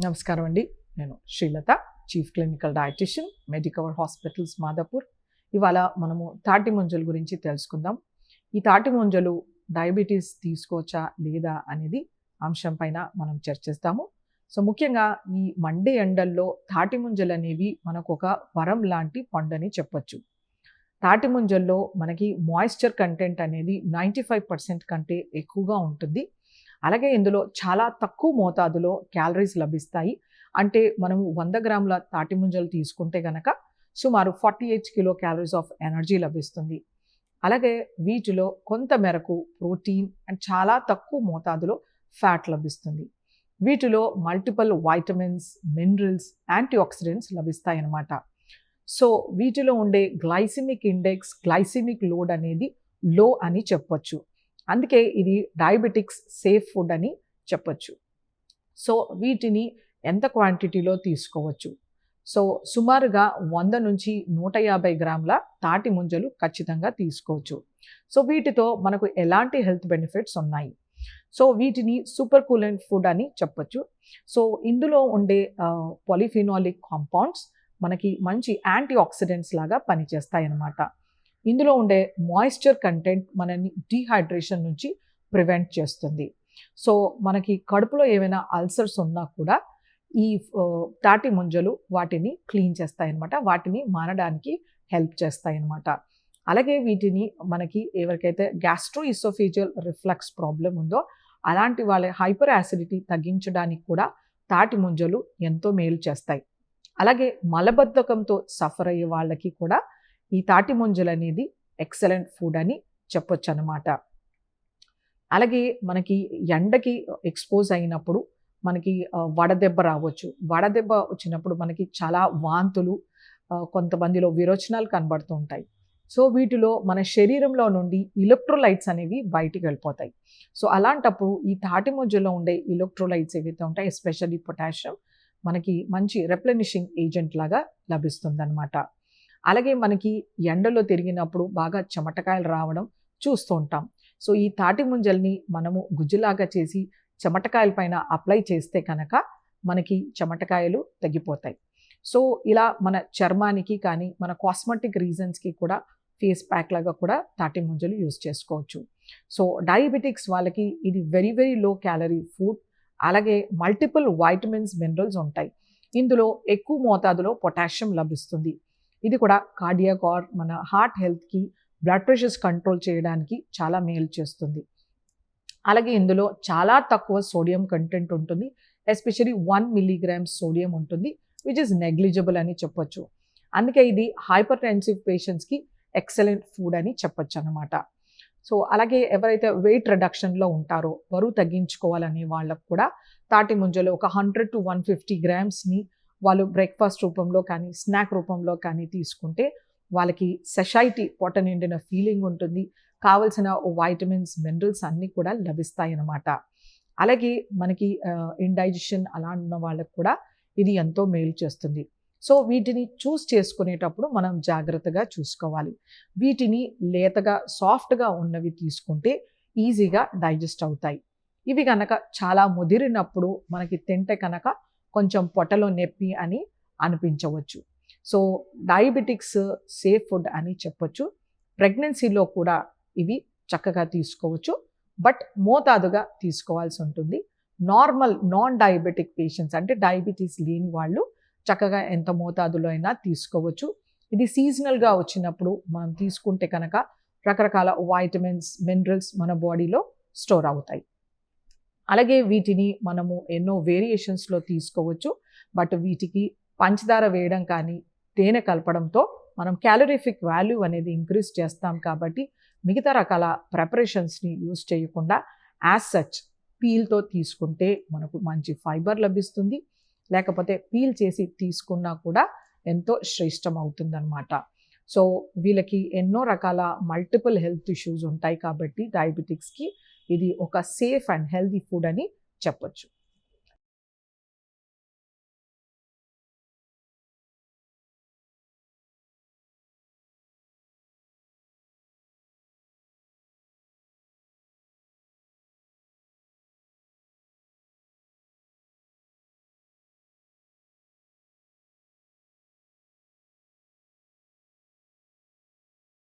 నమస్కారం అండి. నేను Srilatha, chief clinical dietitian, Medicover hospitals Madhapur. ఇవాళ మనము తాటి ముంజల గురించి తెలుసుకుందాం. ఈ తాటి ముంజలు డయాబెటీస్ తీసుకోవచ్చా లేదా అనేది అంశం పైన మనం చర్చిస్తాము. సో ముఖ్యంగా ఈ మండే ఎండల్లో తాటి ముంజలు అనేవి మనకు ఒక వరం లాంటి పండని చెప్పొచ్చు. తాటి ముంజల్లో మనకి మాయిశ్చర్ కంటెంట్ అనేది 95% కంటే ఎక్కువగా ఉంటుంది. అలాగే ఇందులో చాలా తక్కువ మోతాదులో క్యాలరీస్ లభిస్తాయి. అంటే మనము 100 గ్రాముల తాటి ముంజలు తీసుకుంటే గనక సుమారు 48 కిలో క్యాలరీస్ ఆఫ్ ఎనర్జీ లభిస్తుంది. అలాగే వీటిలో కొంత మేరకు ప్రోటీన్ అండ్ చాలా తక్కువ మోతాదులో ఫ్యాట్ లభిస్తుంది. వీటిలో multiple vitamins, minerals, antioxidants లభిస్తాయి అన్నమాట. సో వీటిలో ఉండే గ్లైసిమిక్ ఇండెక్స్, గ్లైసిమిక్ లోడ్ అనేది లో అని చెప్పొచ్చు. అందుకే ఇది డయాబెటిక్స్ సేఫ్ ఫుడ్ అని చెప్పొచ్చు. సో వీటిని ఎంత క్వాంటిటీలో తీసుకోవచ్చు? సో సుమారుగా 100 నుంచి 150 గ్రాముల తాటి ముంజలు ఖచ్చితంగా తీసుకోవచ్చు. సో వీటితో మనకు ఎలాంటి హెల్త్ బెనిఫిట్స్ ఉన్నాయి? సో వీటిని సూపర్ కూలెంట్ ఫుడ్ అని చెప్పొచ్చు. సో ఇందులో ఉండే పాలిఫినాలిక్ కాంపౌండ్స్ మనకి మంచి యాంటీ ఆక్సిడెంట్స్ లాగా పనిచేస్తాయి అన్నమాట. ఇందులో ఉండే మాయిశ్చర్ కంటెంట్ మనని డీహైడ్రేషన్ నుంచి ప్రివెంట్ చేస్తుంది. సో మనకి కడుపులో ఏమైనా అల్సర్స్ ఉన్నా కూడా ఈ తాటి ముంజలు వాటిని క్లీన్ చేస్తాయి అన్నమాట. వాటిని మానడానికి హెల్ప్ చేస్తాయి అన్నమాట. అలాగే వీటిని మనకి ఎవరికైతే గ్యాస్ట్రో ఇసోఫేజియల్ రిఫ్లక్స్ ప్రాబ్లం ఉందో అలాంటి వాళ్ళ హైపర్ యాసిడిటీ తగ్గించడానికి కూడా తాటి ముంజలు ఎంతో మేలు చేస్తాయి. అలాగే మలబద్ధకంతో సఫర్ అయ్యే వాళ్ళకి కూడా ఈ తాటి ముంజలు అనేది ఎక్సలెంట్ ఫుడ్ అని చెప్పొచ్చు అన్నమాట. అలాగే మనకి ఎండకి ఎక్స్పోజ్ అయినప్పుడు మనకి వడదెబ్బ రావచ్చు. వడదెబ్బ వచ్చినప్పుడు మనకి చాలా వాంతులు, కొంతమందిలో విరోచనాలు కనబడుతూ ఉంటాయి. సో వీటిలో మన శరీరంలో నుండి ఎలక్ట్రోలైట్స్ అనేవి బయటికి వెళ్ళిపోతాయి. సో అలాంటప్పుడు ఈ తాటి ముంజలో ఉండే ఎలక్ట్రోలైట్స్ ఏవైతే ఉంటాయి, ఎస్పెషల్లీ పొటాషియం, మనకి మంచి రెప్లెనిషింగ్ ఏజెంట్ లాగా లభిస్తుంది అనమాట. అలాగే మనకి ఎండలో తిరిగినప్పుడు బాగా చెమటకాయలు రావడం చూస్తూ ఉంటాం. సో ఈ తాటి ముంజల్ని మనము గుజ్జులాగా చేసి చెమటకాయల పైన అప్లై చేస్తే కనుక మనకి చెమటకాయలు తగ్గిపోతాయి. సో ఇలా మన చర్మానికి కానీ మన కాస్మెటిక్ రీజన్స్కి కూడా ఫేస్ ప్యాక్ లాగా కూడా తాటి ముంజలు యూజ్ చేసుకోవచ్చు. సో డయాబెటిక్స్ వాళ్ళకి ఇది very very low calorie food. అలాగే మల్టిపుల్ వైటమిన్స్, మినరల్స్ ఉంటాయి. ఇందులో ఎక్కువ మోతాదులో పొటాషియం లభిస్తుంది. ఇది కూడా కార్డియాక్ ఆర్ మన హార్ట్ హెల్త్కి, బ్లడ్ ప్రెషర్స్ కంట్రోల్ చేయడానికి చాలా మేలు చేస్తుంది. అలాగే ఇందులో చాలా తక్కువ సోడియం కంటెంట్ ఉంటుంది. ఎస్పెషల్లీ 1 మిల్లీగ్రామ్స్ సోడియం ఉంటుంది, విచ్ ఇస్ నెగ్లిజిబుల్ అని చెప్పొచ్చు. అందుకే ఇది హైపర్ టెన్సివ్ పేషెంట్స్కి ఎక్సలెంట్ ఫుడ్ అని చెప్పొచ్చు అన్నమాట. సో అలాగే ఎవరైతే వెయిట్ రిడక్షన్లో ఉంటారో, బరువు తగ్గించుకోవాలనే వాళ్ళకు కూడా తాటి ముంజలు ఒక 100 to 150 గ్రామ్స్ని వాళ్ళు బ్రేక్ఫాస్ట్ రూపంలో కానీ స్నాక్ రూపంలో కానీ తీసుకుంటే వాళ్ళకి సెషైటీ, పొట్ట నిండిన ఫీలింగ్ ఉంటుంది. కావలసిన వైటమిన్స్, మినరల్స్ అన్నీ కూడా లభిస్తాయి అన్నమాట. అలాగే మనకి ఇండైజెషన్ అలా ఉన్న వాళ్ళకు కూడా ఇది ఎంతో మేలు చేస్తుంది. సో వీటిని చూస్ చేసుకునేటప్పుడు మనం జాగ్రత్తగా చూసుకోవాలి. వీటిని లేతగా, సాఫ్ట్గా ఉన్నవి తీసుకుంటే ఈజీగా డైజెస్ట్ అవుతాయి. ఇవి కనుక చాలా ముదిరినప్పుడు మనకి తింటే కనుక కొంచెం పొట్టలో నొప్పి అని అనిపించవచ్చు. సో డయాబెటిక్స్ సేఫ్ ఫుడ్ అని చెప్పొచ్చు. ప్రెగ్నెన్సీలో కూడా ఇవి చక్కగా తీసుకోవచ్చు, బట్ మోతాదుగా తీసుకోవాల్సి ఉంటుంది. నార్మల్ నాన్ డయాబెటిక్ పేషెంట్స్ అంటే డయాబెటీస్ లేని వాళ్ళు చక్కగా ఎంత మోతాదులో అయినా తీసుకోవచ్చు. ఇది సీజనల్గా వచ్చినప్పుడు మనం తీసుకుంటే కనుక రకరకాల వైటమిన్స్, మినరల్స్ మన బాడీలో స్టోర్ అవుతాయి. అలాగే వీటిని మనము ఎన్నో వేరియేషన్స్లో తీసుకోవచ్చు. బట్ వీటికి పంచదార వేయడం కానీ తేనె కలపడంతో మనం క్యాలరీఫిక్ వాల్యూ అనేది ఇంక్రీజ్ చేస్తాం. కాబట్టి మిగతా రకాల ప్రిపరేషన్స్ని యూజ్ చేయకుండా యాజ్ సచ్ పీల్తో తీసుకుంటే మనకు మంచి ఫైబర్ లభిస్తుంది. లేకపోతే పీల్ చేసి తీసుకున్నా కూడా ఎంతో శ్రేష్టం అవుతుందన్నమాట. సో వీళ్ళకి ఎన్నో రకాల మల్టిపుల్ హెల్త్ ఇష్యూస్ ఉంటాయి కాబట్టి డయాబెటిక్స్కి ఇది ఒక సేఫ్ అండ్ హెల్తీ ఫుడ్ అని చెప్పొచ్చు.